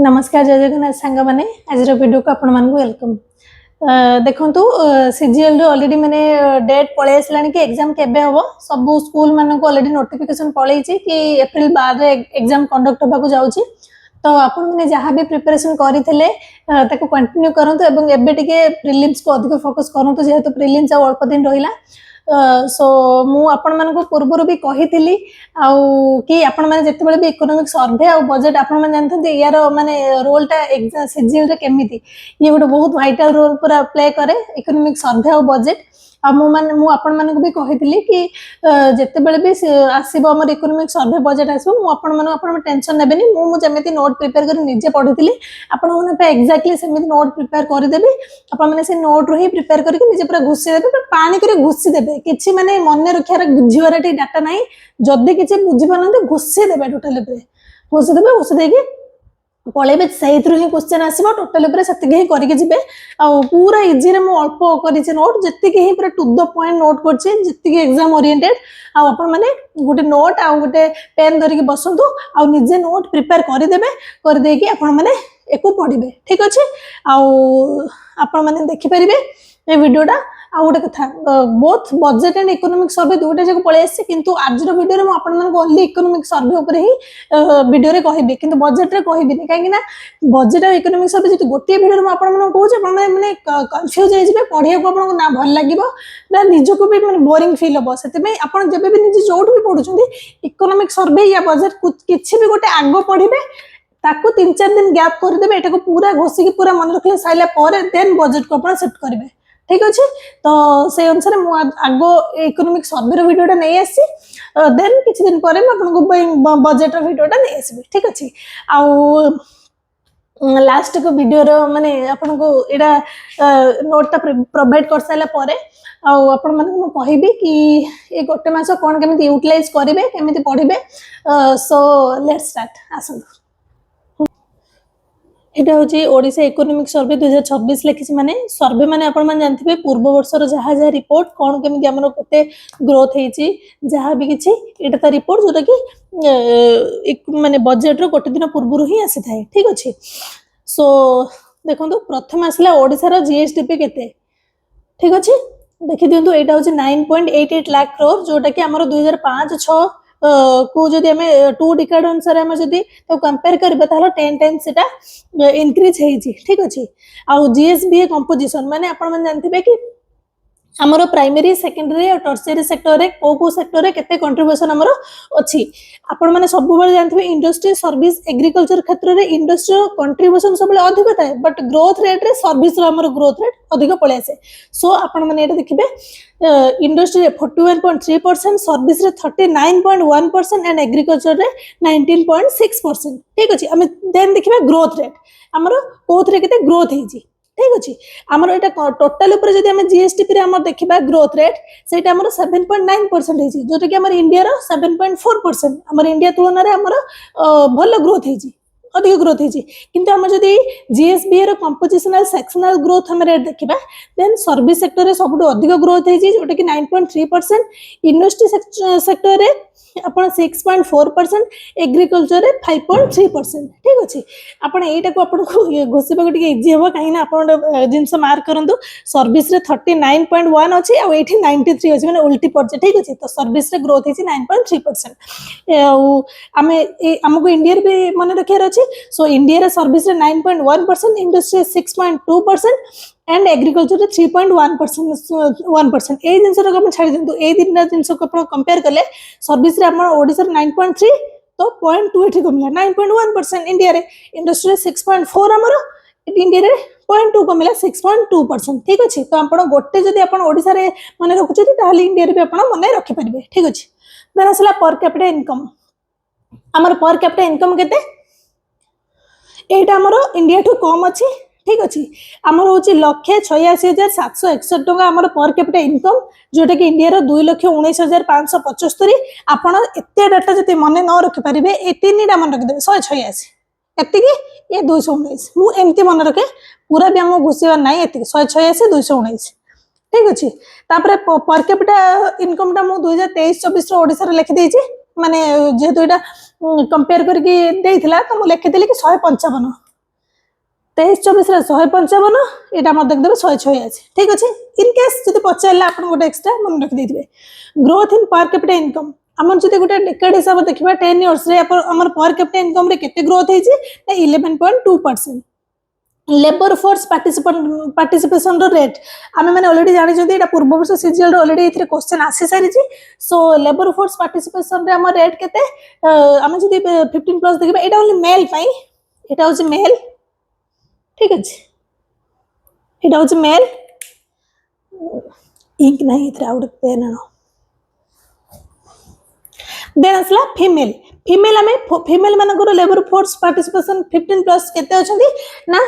नमस्कार जय जगन्नाथ सांग मैंने आज वीडियो को आपण मानक वेलकम। देखु सीजीएल ऑलरेडी मैंने डेट पलि आसला कि एग्जाम केबे हम सब स्कूल मानक ऑलरेडी नोटिफिकेशन पलि कि एप्रिल 12 एग्जाम कंडक्ट होगा जाऊँगी। तो आपण मैंने जहाँ भी प्रिपरेशन करते कंटिन्यू करूँ एवं एबे टिके प्रिलिम्स को अधिक फोकस करूँ जेहेतु प्रिलिम्स अल्प दिन रहा। सो मु आपण मानक पूर्वर भी कही कि आपण मैंने जिते भी इकोनॉमिक सर्वे आ बजेट आपण मैंने जानते यार माने रोलटा एग्जाम सीजीएल रे केमिति ये गोटे बहुत वाइटल रोल पूरा प्ले करे इकोनॉमिक सर्वे आ बजेट आ मु आपण मानक भी कही कि जिते भी आसब आम इकोनॉमिक सर्वे बजेट आसो मुझे टेंशन नेबेनी मु जमी नोट प्रिपेयर कर निजे पढ़ी आपने एक्जाक्टली सेमती नोट प्रिपेयर करदेवी आपने से नोट रू ही प्रिपेयर करके निजे पूरा घुषीदेवे पानी कर घुषीदेवे कि माने मन रखार बुझार डाटा ना जदि किसी बुझीपार घुषीदेवे टोटाल घुषीदेवे घुषीदे पलैबे से ही क्वेश्चन आसो टोटाल से करके जी पूरा इजी रे मु अल्प कर नोट जी पूरा टू द पॉइंट नोट कर एग्जाम ओरिएंटेड आपण मैंने गोटे नोट आ गोटे पेन धरिकी बसतु आ निजे नोट प्रिपेयर करदेवे करदेकी आपण मैंने एको पढ़े ठीक अच्छे आपण मैंने देखिपारे ये वीडियोटा आ गोटे कथा both budget and economic survey दुईटा जाक पलि आसी किंतु आजर वीडियो में ओनली इकोनॉमिक सर्वे उपर ही वीडियो रे कहबी किंतु बजेट रे कहबी कहीं बजेट और इकोनॉमिक सर्वे जो गोटे वीडियो में आपन कहूँ मैंने कन्फ्यूज हो पढ़िया को आपको ना भल लगे ना निजक भी मैंने बोरिंग फिल हम से आप जब भी निजे जो भी पढ़ुं इकोनॉमिक सर्वे या बजेट किसी भी गोटे आग पढ़े ताकू 3-4 दिन गैप करदेवे एटा को पूरा घोषिकी पूरा मन रखले साइला पर देन बजेट को अपन सेट करेंगे ठीक अच्छे। तो से अनुसार आग इकोनॉमिक सर्वे वीडियोटा नहीं आसी देन किसी दिन पर बजेट वीडियोटा नहीं आसबी ठीक अच्छे। आउ लास्ट को वीडियो माने आपन को एडा नोटटा प्रोवाइड कर साला परे आपण माने कहबी कि ये गोटे मास कोन केमिति यूटिलाइज करिवे केमिति पढ़िबे। सो लेट्स स्टार्ट आसन यहाँ हूँ ओडिशा इकोनॉमिक सर्वे 2026 लिखी माने सर्वे माने आपण माने जानथिबे पूर्व वर्षर जहाँ जहाँ रिपोर्ट कौन केमिति हमरो केते ग्रोथ हेची जहाँ भी किछि एटा ता रिपोर्ट जोटा कि माने बजेट रो गोटे दिन पूर्व ही आसी थाए ठीक अच्छे। सो देखंतु प्रथम आसला ओडिशा रो जीएसडीपी केते ठीक अच्छे देखि दियंतु एटा हूँ 9.88 लाख करोड़ जोटा कि हमरो 2005-6 को जदि आम 2 डिकेड अनुसार आम जदि कंपेयर करबा ताहले 10 टाइम्स सेटा इंक्रीज हेजी ठीक अच्छे। आउ जीएसबीए कंपोजिशन माने आपण मन जानथिबे कि हमरो प्राइमरी सेकेंडरी और टर्शियरी सेक्टर रे को सेक्टर रे केते कंट्रीब्यूशन हमरो अछि आपण माने सब बेले जानथिबे इंडस्ट्री सर्विस एग्रीकल्चर क्षेत्र रे इंडस्ट्री कंट्रीब्यूशन सब बेले अधिक थाए बट ग्रोथ रेट रे सर्विस रो हमरो ग्रोथ रेट अधिक पळे आसे। सो आपण माने एटा देखिबे इंडस्ट्री 41.3% सर्विस रे 39.1% एंड एग्रीकल्चर रे 19.6% ठीक अछि। आमे देन देखिबे ग्रोथ रेट हमरो कोथ रे केते ग्रोथ हेजी ठीक अच्छे। आमर यहाँ टोटाल जब आम जीएसटीपी आम देखा ग्रोथ रेट से 7.9% है जोटा कि इंडिया 7.4% आम इंडिया तुलन में आमर भल ग्रोथ है अधिक ग्रोथ है किंतु आम जब जीएसबीए कंपोजिशनल सेक्शनल ग्रोथ आम रेट देखा देन सर्विस सेक्टर में सब अधिक ग्रोथ है जोटा कि 9.3% इंडस्ट्री सेक्टर में अपन 6.4% एग्रीकल्चर रे 5.3% ठीक अच्छे। आपण एटा को आपण को घोषिबा टिके इजी हो कहीं आपण जिंस मार्क करंतु सर्विस रे 39.1 अछि आ एठी 93 अछि माने उल्टी पड़छ ठीक अछि। तो सर्विस रे ग्रोथ है 9.3% आमे हमको इंडिया रे भी मन रखियार अछि। सो इंडिया रे सर्विस रे 9.1% इंडस्ट्री 6.2% एंड एग्रीकल्चर 3.1% ए जिनस छाड़ी दिंतु ए दिन जिनस को कंपेयर कले सर्विस रे हमर ओडिसा 9.3 तो 0.2 एठी कमिला 9.1% इंडिया रे इंडस्ट्री 6.4 हमर इंडिया रे 0.2 कमिला 6.2% ठीक अछि। तो आपण गोटे जदि आपण ओडिसा रे माने रखुछथि ताहाले इंडिया रे भी आपण माने रखि परिबे ठीक अछि। देन असला पर कैपिटा इनकम हमर पर कैपिटा इनकम केते एटा हमर इंडिया ठू कम अछि ठीक अच्छे। आमर हूँ 1,86,761 टका आमर पर कैपिटा इनकम जोटा कि इंडिया 2,19,575 आपण एते डाटा जब मन न रखिपारे ये 3टा मन रखिदेवे 186 एति ये 219 मु एमती मन रखे पूरा भी आम घुषार ना ये 186 219 ठीक अच्छे। पर कैपिटा इनकम टा मु 2023-24 ओडिशा लिखिदे माने जेहेतु यहाँ कंपेयर करके तो मुझे लिखिदेली कि 155 23-24 रे 155 एटा मत देख देबे 186 ठीक अछि इन केस जदि पचारला आपण गोटे एक्स्ट्रा मन रख देथिबे growth in per capita income हमन जदि गोटे डेकेड हिसाब देखिबा 10 इयर्स रे हमर पर कैपिटा इनकम रे केते ग्रोथ हेछि 11.2% लेबर फोर्स पार्टिसिपेशन रेट आमे माने ऑलरेडी जानि जदि एटा पूर्व वर्ष सीजीएल रे ऑलरेडी इथरे क्वेश्चन आसी सारी छी सो लेबर फोर्स पार्टिसिपेशन रे हमर रेट केते आमे जदि 15 प्लस देखिबा एटा ओनली मेल पई एटा होछि मेल ठीक अछि एटा होछि मेल इंक नहीं इथरे आउट पेन आनो देन असला फीमेल फीमेल आमे फीमेल मानकर लेबर फोर्स पार्टिसिपेशन 15 प्लस केते अछंती ना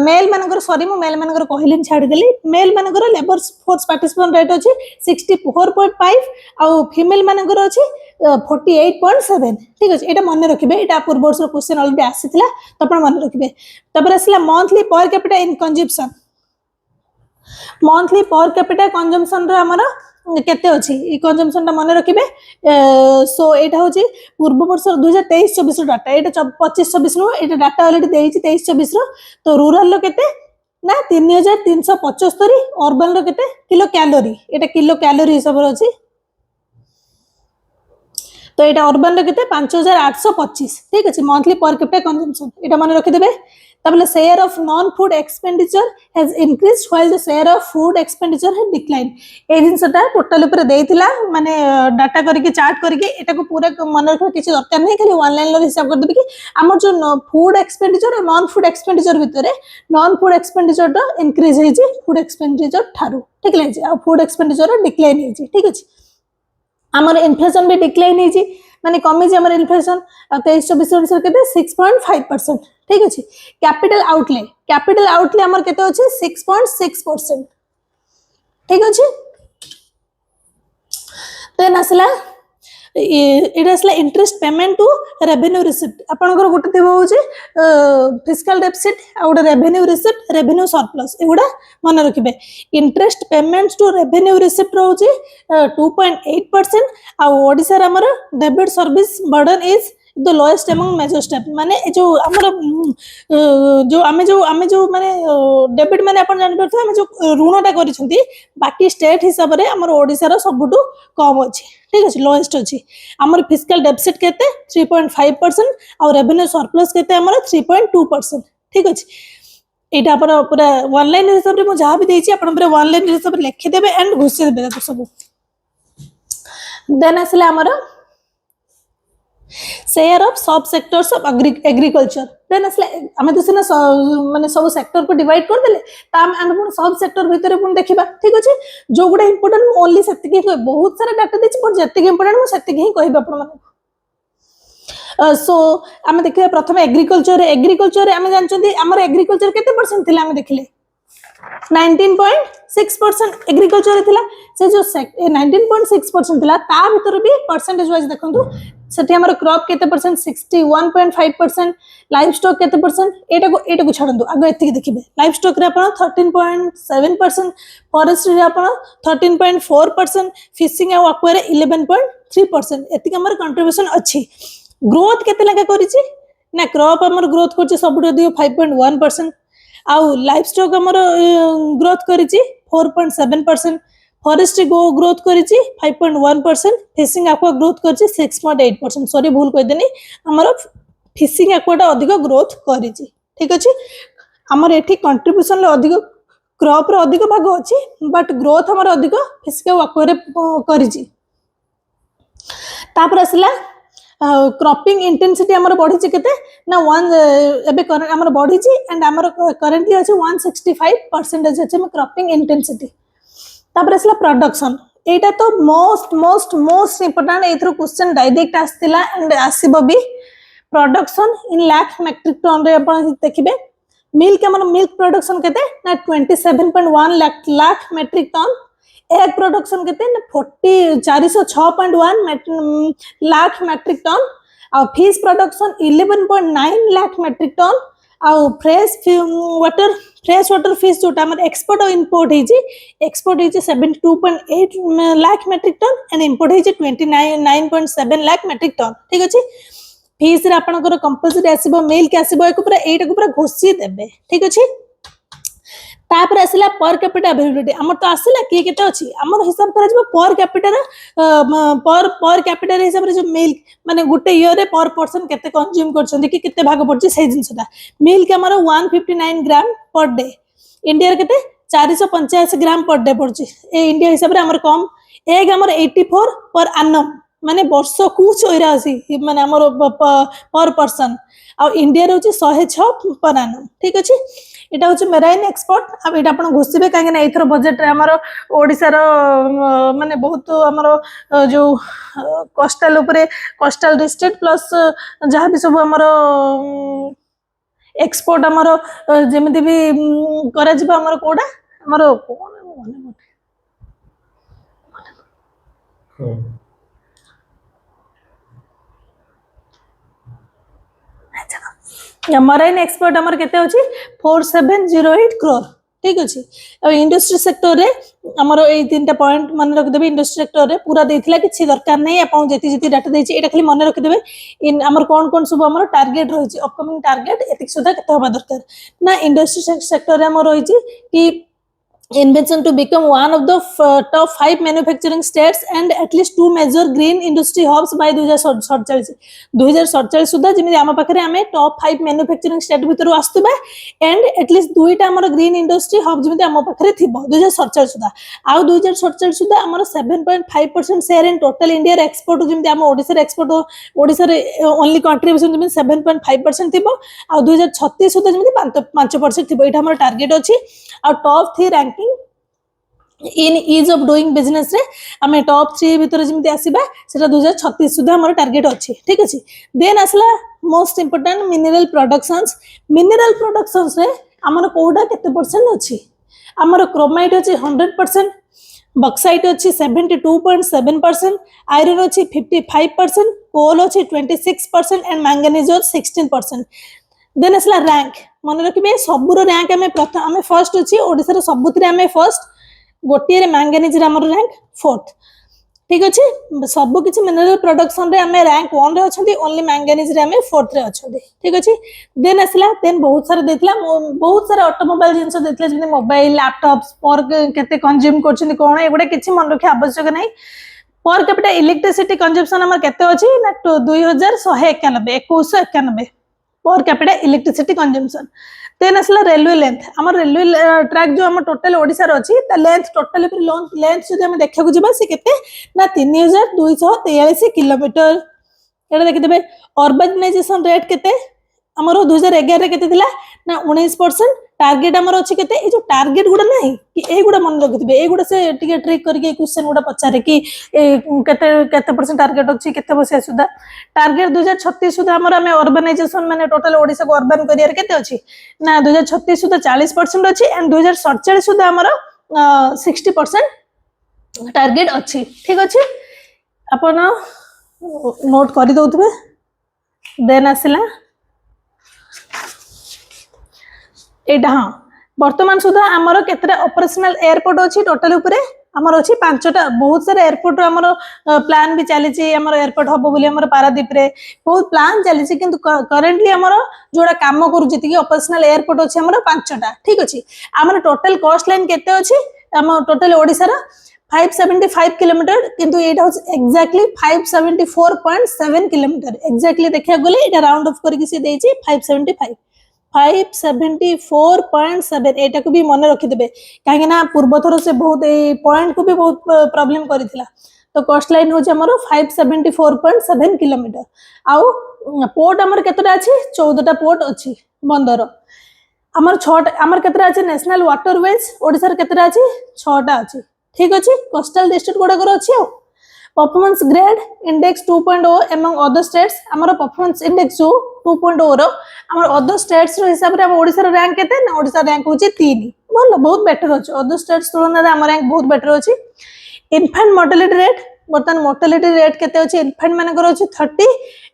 मेल मानकर सॉरी मो मेल मानकर कहलिन छाडी देली मेल मानकर लेबर फोर्स पार्टिसिपेशन रेट अछि 64.5 आ फीमेल मानकर अछि 48.7 ठीक अछि एटा मन रखिबे एटा पूर्व वर्ष क्वेश्चन ऑलरेडी आसीथिला त आपण मन रखिबे तबर असला monthly per capita in consumption monthly per capita consumption रे हमर केते अछि ई कंजम्पशन ता मन रखिबे सो एटा होची पूर्व वर्ष 2023-24 डाटा एटा 25-26 नो एटा डाटा ऑलरेडी देइछि 23-24 रो तो रूरल लो केते ना 3375 अर्बन रो केते किलो कैलोरी एटा किलो कैलोरी हिसाब रो अछि तो एटा अर्बन रो केते 5825 ठीक अछि मंथली पर कैपिटा कंजम्पशन एटा मन रखि देबे तबले share of non food expenditure has increased while the share of food expenditure has decline a जिनसटा टोटल ऊपर देइथिला माने डाटा करके चार्ट करके एटा को पूरा मन रख किछि दरकार नै खाली वन लाइन लो हिसाब कर देबे कि हमर जो फूड एक्सपेंडिचर और नॉन फूड एक्सपेंडिचर भितरे नॉन फूड एक्सपेंडिचर टा इंक्रीज हे जे फूड एक्सपेंडिचर थारु ठीक ले जे आ फूड एक्सपेंडिचर डिक्लाइन हे जे ठीक अछि हमर इन्फ्लेशन भी डिक्लाइन हे जे माने कमी जे हमर इन्फ्लेशन 23-24 केते 6.5% ठीक अछि कैपिटल आउटले हमर केते अछि 6.6% ठीक अछि देन असला इट असला interest payment to revenue receipt आपनकर गोटे थिबो होछि फिस्कल डेफिसिट आ गोटे रेवेन्यू रिसिप्ट रेवेन्यू सरप्लस एगुडा मन रखिबे interest payments to revenue receipt होछि 2.8% आ ओडिसा रे हमर debit service burden is the lowest among major step माने जो हमर जो माने डेबिट माने अपन जानि परथि हम जो ऋणटा करिसंती बाकी स्टेट हिसाब रे हमर ओडिसा रो सबटु कम अछि ठीक अछि लोएस्ट अछि हमर फिस्कल डेफिसिट केते 3.5% और रेवेन्यू सरप्लस केते हमर 3.2% ठीक अछि एटा पर पूरा वन लाइन हिसाब रे मो जहा भी देछि अपन पूरा वन लाइन हिसाब रे लिखि देबे एंड घुसी देबे सब देन असला हमर शेयर ऑफ सब सेक्टर्स ऑफ एग्रीकल्चर देन असला हमें तो सिना माने सब सेक्टर को डिवाइड कर देले ता हम पुन सब सेक्टर भीतर पुन देखिबा ठीक अछि जो गुडा इंपोर्टेंट ओनली सेति के बहुत सारा डाटा देछि पर जति इंपोर्टेंट मो सेति ही कहबा अपन मन सो हमें देखिबा प्रथम एग्रीकल्चर हमें जानचंदी हमर एग्रीकल्चर केते परसेंट थिला हमें देखिले 19.6% एग्रीकल्चर थिला से जो 19.6% थिला ता भीतर भी परसेंटेज वाइज देखंतु सेठी हमर क्रॉप केते परसेंट 61.5% लाइव स्टॉक केते परसेंट एटा को छाडंतु आगे एति देखिबे लाइव स्टॉक रे आपण 13.7% फॉरेस्ट रे आपण 13.4% फिशिंग आ एक्वा रे 11.3% एति हमर कंट्रीब्यूशन अछि ग्रोथ केते लगा करिछि ना क्रॉप हमर ग्रोथ करछि सबटु अधिक 5.1% आउ लाइव स्टॉक हमर ग्रोथ करिछि 4.7% फॉरेस्ट गो ग्रोथ करिछि 5.1% फिशिंग एक्वा ग्रोथ करिछि 6.8% सॉरी भूल कहि देनी हमर फिशिंग एक्वाटा अधिक ग्रोथ करिछि ठीक अछि हमर एठी कंट्रीब्यूशन ले अधिक क्रॉप रे अधिक भाग अछि बट ग्रोथ हमर अधिक फिशिंग एक्वा रे करिछि तापर असला क्रॉपिंग इंटेंसिटी हमर बढ़ी छि केते ना 1 एबे करंट हमर बढ़ी छि एंड हमर करंटली अछि 165% अछि हम क्रॉपिंग इंटेंसिटी तापर असला प्रोडक्शन एटा तो मोस्ट इंपोर्टेंट एथरो क्वेश्चन डायरेक्ट आस्तिला एंड आसीबो भी production in lakh metric ton रे अपन देखिबे मिल्क हमर मिल्क प्रोडक्शन केते ना 27.1 lakh metric ton egg production केते ना 406.1 लाख मेट्रिक टन आ fish production 11.9 lakh metric ton आ फ्रेश वाटर फिश जोटा हमर एक्सपोर्ट और इंपोर्ट हेजी एक्सपोर्ट हेजी 72.8 lakh metric ton and import हेजी 29.7 लाख मेट्रिक टन ठीक अछि फीस रे आपनकर कंपलसरी आसीबो मिल्क आसीबो एको पूरा एटा को पूरा घोषी देबे ठीक अछि तापर आसला पर कैपिटा अवेलेबिलिटी हमर तो आसला के केते अछि हमर हिसाब करा जबो पर कैपिटा पर कैपिटा हिसाब रे जो मिल्क माने गुटे ईयर रे पर पर्सन केते कंज्यूम करछन्ती कि केते भाग पड़छि से जिंसटा मिल्क हमर 159 ग्राम पर डे इंडिया रे केते 485 ग्राम पर डे पड़छि ए इंडिया हिसाब रे हमर कम एग हमर 84 पर एनम माने वर्ष को 84 माने हमर पर पर्सन आ इंडिया रे होछि 106 पर एनम ठीक अछि एटा होछि मेराइन एक्सपोर्ट अब एटा आपण घोषिबे काहे ना एथर बजेट रे हमर ओडिसा रो माने बहुत हमर जो कोस्टल ऊपर कोस्टल डिस्ट्रिक्ट प्लस जहां भी सब हमर एक्सपोर्ट हमर जेमिति भी करा जिबा हमर कोडा हमर कोन मराइन एक्सपोर्ट हमर केते होछि 4708 करोड़ ठीक अछि अब इंडस्ट्री सेक्टर रे हमर ए तीनटा पॉइंट मन रख देबे इंडस्ट्री सेक्टर रे पूरा देथिला किछि दरकार नै आपण जेति जेति डाटा दैछि एटा खाली मन रख देबे इन हमर कोन कोन सब हमर टारगेट रहिछि अपकमिंग टारगेट एतिक सुधा केते होबा दरकार ना इंडस्ट्री सेक्टर रे हमर रहिछि कि invention to become one of the top 5 manufacturing states and at least 2 major green industry hubs by 2047 सुधा जिमि आम पाखरे आमे टॉप 5 मैन्युफैक्चरिंग स्टेट भितर आस्तुबा एंड एट लीस्ट दुईटा हमर ग्रीन इंडस्ट्री हब जिमि आम पाखरे थिबो 2047 सुधा आ 2047 सुधा हमर 7.5% share in total India export जिमि आम ओडिसा रे एक्सपोर्ट ओडिसा रे ओनली कंट्रीब्यूशन जिमि 7.5% थिबो आ 2036 सुधा जिमि 5% थिबो एटा हमर टारगेट अछि आ top 3 ranking in ease of doing business रे हमें टॉप 3 भीतर जिमती आसीबा सेटा 2036 सुधा हमर टारगेट अछि ठीक अछि देन आसला मोस्ट इंपोर्टेंट मिनरल प्रोडक्शंस रे हमर कोडा केते परसेंट अछि हमर क्रोमाइट अछि 100% बक्साइट अछि 72.7% आयरन अछि 55% कोल अछि 26% एंड मैंगनीज अछि 16% देन आसला रैंक मन रखिबे सबुर रैंक हमें प्रथम हमें फर्स्ट अछि ओडिसा रे सबुतरे हमें फर्स्ट गोटे रे मैंगनीज रे हमर रैंक फोर्थ ठीक अछि सब किछि मिनरल प्रोडक्शन रे हमें रैंक 1 रे अछंती ओनली मैंगनीज रे हमें फोर्थ रे अछंती ठीक अछि देन आसला देन बहुत सारा देतला बहुत सारा ऑटोमोबाइल जिंस देतला जे मोबाइल लैपटॉप्स पर केते कंज्यूम करछन कोन एगुडा किछि मन रखे आवश्यक नै पर कैपिटा इलेक्ट्रिसिटी कंजम्पशन हमर केते अछि ना 2191 per capita electricity consumption then आसला रेलवे लेंथ हमर रेलवे ट्रैक जो हमर टोटल ओडिसा रो अछि त लेंथ टोटल लेंथ जदि हम देखा को जिबा से केते ना 3243 किलोमीटर एटा देखि देबे अर्बनाइजेशन रेट केते हमर 2011 रे केते दिला ना 19% टारगेट हमर अछि केते ए जो टारगेट गुडा नाही कि ए गुडा मन रखिबे ए गुडा से टिके ट्रिक करके क्वेश्चन गुडा पचारे कि केते केते परसेंट टारगेट अछि केते बसे सुदा टारगेट 2036 सुदा हमर हमें अर्बनाइजेशन माने टोटल ओडिसा को अर्बन करियर केते अछि ना 2036 सुदा 40% अछि एंड 2047 सुदा हमर 60% टारगेट अछि ठीक अछि अपन नोट करि दउतबे देन आसिला एटा हां वर्तमान सुधा हमर केतरा ऑपरेशनल एयरपोर्ट अछि टोटल ऊपरे हमर अछि पांचटा बहुत सारा एयरपोर्ट हमर प्लान भी चली छी हमर एयरपोर्ट हबो बोली हमर पारादीप रे बहुत प्लान चली छी किंतु करेंटली हमर जोडा काम करू जति कि ऑपरेशनल एयरपोर्ट अछि हमर पांचटा ठीक अछि हमर टोटल कॉस्ट लाइन केते अछि हमर टोटल ओडिसा रा 575 किलोमीटर किंतु एटा एक्जेक्टली 574.7 किलोमीटर एक्जेक्टली देखिया गले एटा राउंड ऑफ करके से देछि 574.7 एटा को भी मन रखि देबे काहे ना पूर्व थरो से बहुत ए पॉइंट को भी बहुत प्रॉब्लम करितला तो कॉस्ट लाइन हो हमर 574.7 किलोमीटर आउ पोर्ट हमर केतरा अछि 14टा पोर्ट अछि बंदर हमर 6 हमर केतरा अछि नेशनल वाटरवेज ओडिसा रे केतरा अछि 6टा अछि ठीक अछि कोस्टल डिस्ट्रिक्ट गोडा कर अछि performance grade index 2.0 among other states हमर परफॉर्मेंस इंडेक्स 2.0 रो हमर अदर स्टेट्स रो हिसाब रे हम ओडिसा रो रैंक केते ना ओडिसा रैंक होची 3 बोल बहुत बेटर अछि अदर स्टेट्स तुलना रे हमर रैंक बहुत बेटर अछि इन्फेंट मोर्टेलिटी रेट बर्तन मोर्टेलिटी रेट केते अछि इन्फेंट माने कर अछि 30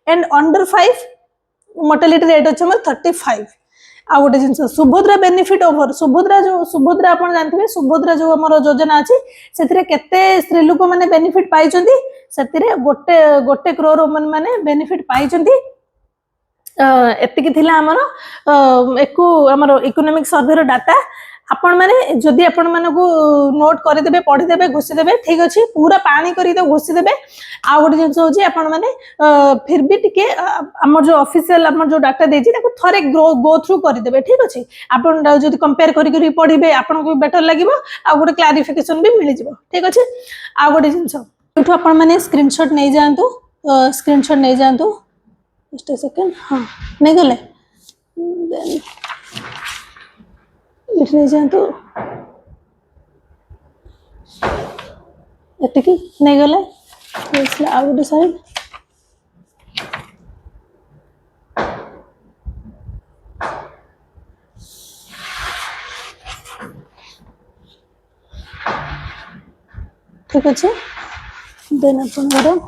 एंड अंडर 5 मोर्टेलिटी रेट अछि हमर 35 आ गोटे जिंस सुभद्रा बेनिफिट ओवर सुभद्रा आपण जानथिबे सुभद्रा जो हमर योजना अछि सेतिरे केते स्त्री लोक माने बेनिफिट पाइचंती सेतिरे गोटे करोड़ वुमन माने बेनिफिट पाइचंती एतिकी थिला हमर एकु हमर इकोनॉमिक सर्वे रो डाटा आपण माने जदि आपण मानको नोट कर देबे पढ़ी देबे घुसी देबे ठीक अछि पूरा पानी करी तो घुसी देबे आ गोटे जिंस होची आपण माने फिर भी टिके हमर जो ऑफिशियल हमर जो डाटा देछि ताको थरे गो थ्रू कर देबे ठीक अछि आपण जदि कंपेयर करी करी पढ़िबे आपण को बेटर लागिबो आ गोटे क्लैरिफिकेशन भी मिलि जिवो ठीक अछि आ गोटे जिंस एठो आपण माने स्क्रीनशॉट नै जानतु स्क्रीनशॉट नै जानतु जस्ट अ सेकंड हां नै गले देन इतने जानतु एतिकी नै गले इसला आ गोटे साइड ठीक अच्छे देन अपन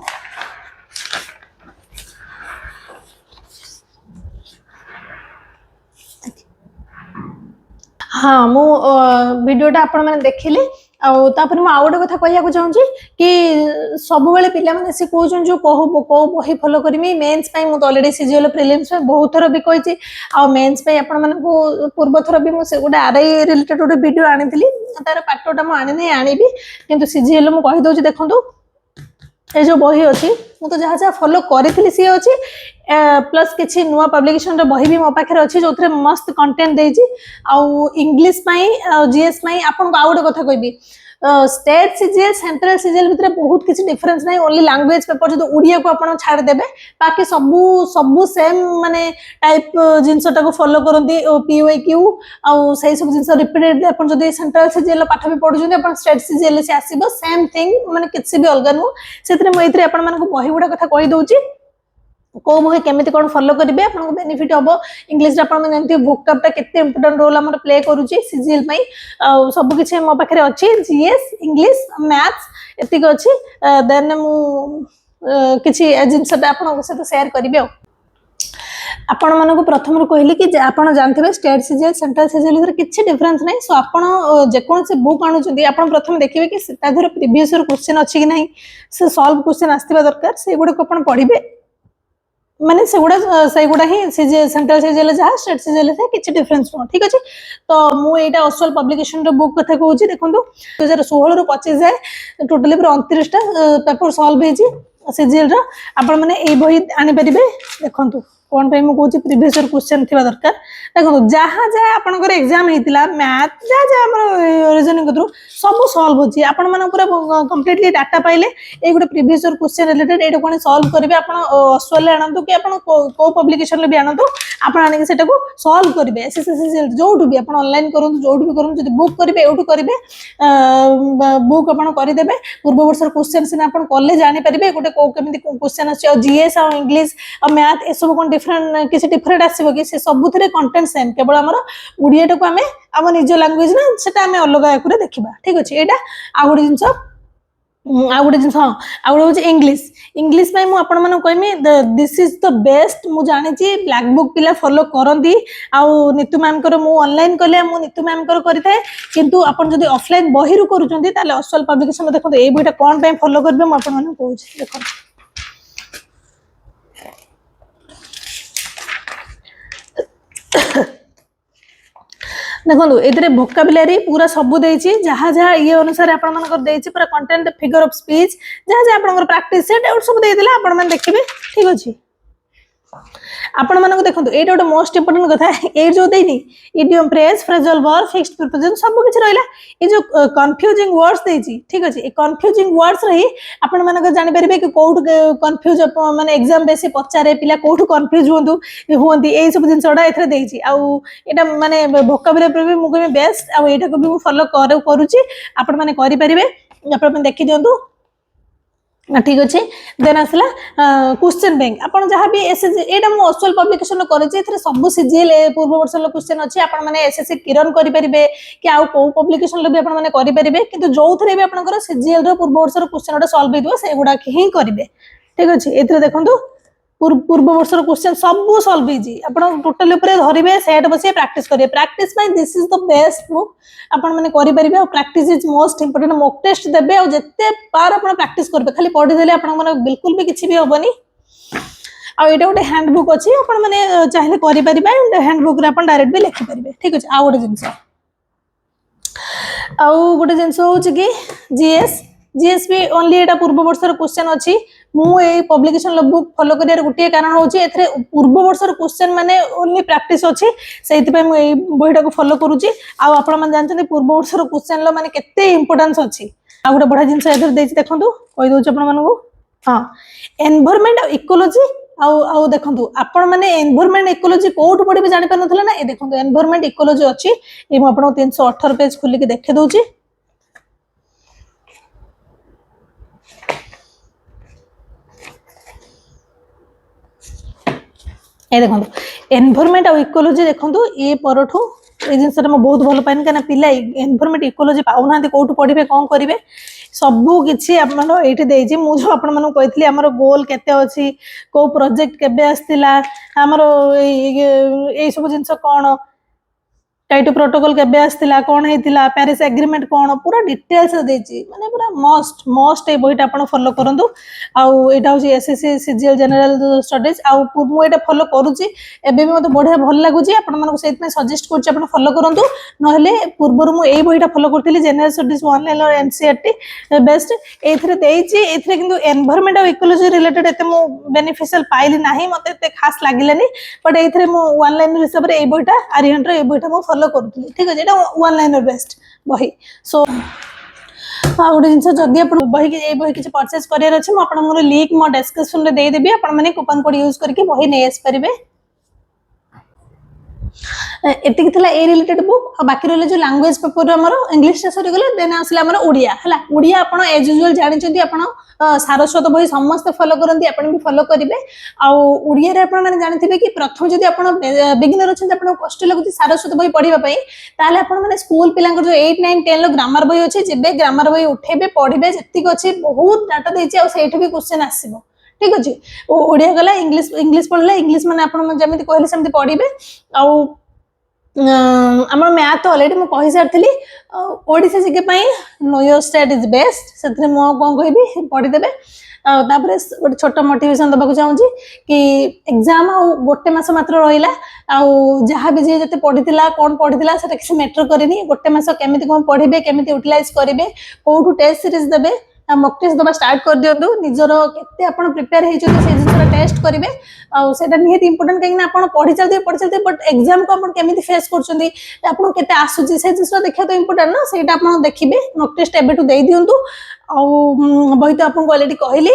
हाँ मु वीडियोटा आपण मैंने देखिले आउपर मु आउ गोटे कथा कहया चाहूँगी कि सब बेले पिला माने से कहउछन जो को बही फॉलो करमी मेंस पई मु तो ऑलरेडी सीजीएल प्रीलिम्स में बहुत थर भी कहिछि आ मेंस पई आपण माने को पूर्व थर भी मु से गोटे आरआई रिलेटेड गोटे वीडियो आनिथिली तार पाटोटा मु आनि नै आनिबी किंतु सीजीएल मु कहि दोछि देखंतु ए जो बही अछि मु तो जहा जहा फॉलो करिथिली सी अछि प्लस किछि नुवा पब्लिकेशन रो बही भी मो पाखरे अछि जोथरे मस्त कंटेंट देछि आ इंग्लिश पई जीएस पई आपन को आउड कथा कहबी स्टेट सीजीएल सेंट्रल सीजीएल भितर बहुत किछि डिफरेंस नै ओनली लैंग्वेज पेपर जो उड़िया को आपन छाड़ देबे बाकी सबु सेम माने टाइप जिंसटा को फॉलो करंती पीओक्यू आ सही सब जिंस रिपीटेड आपन जदी सेंट्रल सीजीएल पाठ भी पढुछन आपन स्टेट सीजीएल से आसीबो सेम थिंग माने किछि भी अलगा नु सेतरे म इतरे आपन मानको बही गुडा कथा कहि दोछि को बही केमिति कोन फॉलो करिवे आपन को बेनिफिट हबो इंग्लिश आपन मन जानती वोकैबटा केते इंपोर्टेंट रोल हमर प्ले करूची सीजीएल पई सब किछि म पाखरे अछि जीएस इंग्लिश मैथ्स एतिक अछि देन मु किछि एजेंसटा आपन से तो शेयर करिवे आपण मानको प्रथम रो कहली कि आपण जानथिबे स्टेट सीजीएल सेंट्रल सीजीएल भीतर किछि डिफरेंस नै सो आपण जे कोन से बुक आनु छथि आपण प्रथम देखिबे कि ता धर प्रीवियस ईयर क्वेश्चन अछि कि नै से सॉल्व क्वेश्चन आस्तिबा दरकार से गुडा को आपण पढिबे माने से गुडा ही सीजीएल सेंट्रल सीजीएल जा स्टेट सीजीएल से किछि डिफरेंस न ठीक अछि तो मु एटा ऑसुअल पब्लिकेशन रो बुक कथा कहूची देखंतु 2016 रो 25 जाय टोटली पर 29 टा पेपर सॉल्व हेजी सीजीएल रो आपण माने ए बही आनि परिबे देखंतु कोन पे मु कहूची प्रीवियस ईयर क्वेश्चन थिबा दरकार देखो जहा जहा आपनकर एग्जाम हेतिला मैथ जहा जहा हमर रीजनिंग थ्रू सब सॉल्व होची आपन मन पूरा कंप्लीटली डाटा पाइले ए गुटे प्रीवियस ईयर क्वेश्चन रिलेटेड एटा कोन सॉल्व करबे आपन ऑसुअल आनंतु कि आपन को पब्लिकेशन ले भी आनंतु आपन आनि सेटा को सॉल्व करबे एसएससी जोटु भी आपन ऑनलाइन करंतु जोटु भी करंतु जदि बुक करबे एटु करबे बुक आपन करि देबे पूर्व वर्ष क्वेश्चन सिना आपन कॉलेज जानि परिबे गुटे को केमिति क्वेश्चन अछि जीएस और इंग्लिश और मैथ ए सब कोन डिफरेंट किसी डिफरेंट आसीबो कि से सबुथरे कंटेंट सेम केवल हमर उड़ियाटा को हमें हम निज लैंग्वेज ना सेटा हमें अलग आकुरे देखिबा ठीक अछि एटा आ गुडी जिंस आ गुडी जिंस हां आ गुडी होची इंग्लिश इंग्लिश में मु आपण मन कहमी दिस इज द बेस्ट मु जानि छी ब्लैक बुक पिला फॉलो करंती आ नीतू मैम कर मु ऑनलाइन कले मु नीतू मैम कर करिथे किंतु आपण जदी ऑफलाइन बही रु करूचंती ताले ऑसुअल पब्लिकेशन देखो ए बहीटा कोन पे फॉलो करबे मु आपण मन कहूची देखो देखो ए भोकाबुलारी पूरा सबू देछि जहाँ जहाँ ये अनुसार आपण मानकर देछि पूरा कंटेंट फिगर ऑफ स्पीच जहाँ जहाँ आपनकर प्रैक्टिस सेट और सब दे दिला आपण मान देखिबे ठीक अछि आपण मानको देखंतु एटा गोटे मोस्ट इंपोर्टेंट कथा ए जो देनी idiom phrase phrasal verb fixed preposition सब किछ रहला ए जो कंफ्यूजिंग वर्ड्स देछि ठीक अछि ए कंफ्यूजिंग वर्ड्स रही आपण मानको जानि परिबे कि कोउट कंफ्यूज माने एग्जाम बेसी पचारे पिला कोउट कंफ्यूज होंदी ए सब जिंसडा एथरे देछि आ एटा माने वोकाबुलरी पर भी मु बेस्ट आ एटा को भी मु फॉलो करूची आपण माने करि परिबे आपण माने देखि दियंतु ठीक अच्छे देन आसला क्वेश्चन बैंक आपण जहाँ भी एसएससी एटा मु ऑसुअल पब्लिकेशन करे जे एथरे सब सीजीएल पूर्व वर्ष लो क्वेश्चन अछि आपण माने एसएससी किरण करि परिबे कि आ को पब्लिकेशन लो भी आपण माने करि परिबे किंतु जोथरे भी आपनकर सीजीएल रो पूर्व वर्ष रो क्वेश्चन ओटा सॉल्व हेतबो से गुडा ही करिवे ठीक अछि एथरे देखंतु पूर्व वर्ष क्वेश्चन सब सॉल्व होजी आपण टोटल ऊपर धरिबे सेट बसे प्रैक्टिस करिवे practice by this is the best book आपण माने करि परिबे और practice is most important mock test देबे और जत्ते बार आपण प्रैक्टिस करबे खाली पढि देले आपण माने बिल्कुल भी किछि भी होबनी आ एटा गोटे हैंडबुक अच्छी आपण मैंने चाहिए करें हैंडबुक डायरेक्ट भी लिखिपारे ठीक अच्छे। आउ गोटे जिनस आउ गोटे जिनस हूँ कि जीएस जीएस भी ओनली एटा पूर्व वर्षर क्वेश्चन अच्छी मु पब्लिकेशन बुक फॉलो कर गोटे कारण हूँ पूर्व वर्षर क्वेश्चन माने ओनली प्रैक्टिस अच्छी से बहीटा को फॉलो करुच्ची। आपण मैंने जानते पूर्व वर्षर क्वेश्चन माने केते इंपोर्टेंस अच्छी। आ गोटे बढ़िया जिनस देखो कही दूसरे आपण हाँ एनवायरनमेंट और इकोलॉजी आउ देखो आपण मैंने एनवायरनमेंट इकोलॉजी कोठ पढ़े जानी पार ना ये देखो एनवायरनमेंट इकोलॉजी अच्छी ये मुझे 318 पेज खोलिक देखे दूसरी। ये देखो एनवायरनमेंट और इकोलॉजी देखो ये परठू ये जिनस बहुत भल पाए कहीं पिला एनवायरनमेंट इकोलॉजी पाऊना कौटू पढ़े कौन करेंगे सबू किसी ये मुझे आपण कही आमर गोल केते अच्छी को प्रोजेक्ट केबे आसला आमर ये सब जिनस कौन टाइटो प्रोटोकॉल केबे आसला कौन होता पेरिस एग्रीमेंट कौन पूरा डिटेल्स माने पूरा मस्ट मस्ट ये बहीटा आप फॉलो करूँ। आईटा हूँ एसएससी सीजीएल जनरल स्टडीज मुझे फॉलो करुच्ची एबे भी मत बढ़िया भल लगुच आपको सजेस्ट कर फॉलो करूँ ना पूर्वर मुझे बहीटा फॉलो करी जनरल स्टडीज ऑनलाइन और एनसीईआरटी बेस्ट ये किंतु एनवायरनमेंट और इकोलॉजी रिलेटेड एत बेनिफिशियल पाइली ना मत खास लगे बट ये ऑनलाइन हिसाब से बहीटा आर्यन ये बहीटा फॉलो करूँ ठीक अच्छे वन लाइनर बेस्ट बही सो गोटे जिन जदि आप बही बही किसी परचेज करार अच्छे मुझे लिंक मो डिस्क्रिप्शन में देदेवी आपने कूपन कोड यूज करके बही नहीं आसपारे। एतिक थिला ए रिलेटेड बुक और बाकी रहा जो लैंग्वेज पेपर हमर इंग्लिश से सरीगले देन आसला हमर ओडिया हला ओडिया आपण एज यूजुअल जानिचंती आपण सारस्वत बही समस्त फॉलो करंती आपण भी फॉलो करिवे आ ओडिया रे आपण माने जानिथिबे कि प्रथम जदि आपण बिगिनर अछन आपण कष्ट लागुची सारस्वत बही पढिबा पई ताले आपण माने स्कूल पिलांकर जो 8 9 10 लो ग्रामर बही अछि जेबे ग्रामर बही उठेबे पढिबे जतिक अछि बहुत डाटा देछि आ सेठी भी क्वेश्चन आसीबो ठीक अछि। ओडिया गला इंग्लिश इंग्लिश पढले इंग्लिश माने आपण जेमिति कहले सेमिति पढिबे आ आम मैथ तो अलरेडी मुझे कही सारी ओडिशा जिके know your state is best से कौन कहि पढ़ीदे गोटे छोट मोटिवेशन देवाक चाहूँगी कि एग्जाम गोटे मस मात्र रहा जहाँ भी जी जो पढ़ी कौन पढ़ी से किसी मैटर करनी गोटे मस केमी कौन पढ़े केमी यूटिलाइज करेंगे कौटू टेस्ट सीरीज देवे मक टेस्ट दबा स्टार्ट कर दिंतु निजर केते आपण प्रिपेयर होती से जिन टेस्ट करेंगे आटा निहत इंपोर्टेंट कहीं पढ़ी चलते बट एग्जाम को आप केमी फेस करते आसूसी से जिन देखा तो इंपोर्टेंट ना से देखिए मक टेस्ट एबेठू दे दिंतु बही तो आपको अलरेडी कहली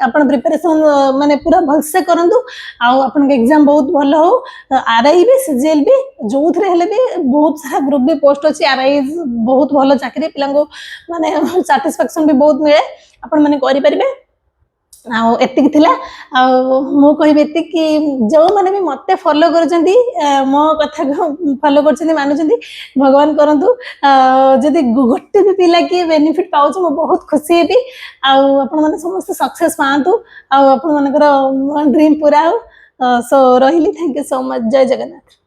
आप प्रिपेरेसन माने पूरा भलसे करूँ आपन एग्जाम बहुत भल हो आरआई भी सीजीएल भी जो थे भी बहुत सारा ग्रुप भी पोस्ट अच्छी आरआई बहुत भल चाकरी पिला माने साटिस्फैक्शन भी बहुत मिले आपण मैंने करें आतिक मु कहि कि जो मैंने भी मत फॉलो कर मो कथा फॉलो कर मानुंट भगवान करंतु जदि गोटे भी पिला किए बेनिफिट पाउछ मो बहुत खुशी हेबी आपण माने समस्त सक्सेस पातु आपण मानकर ड्रीम पूरा हो सो रही थैंक यू सो मच जय जगन्नाथ।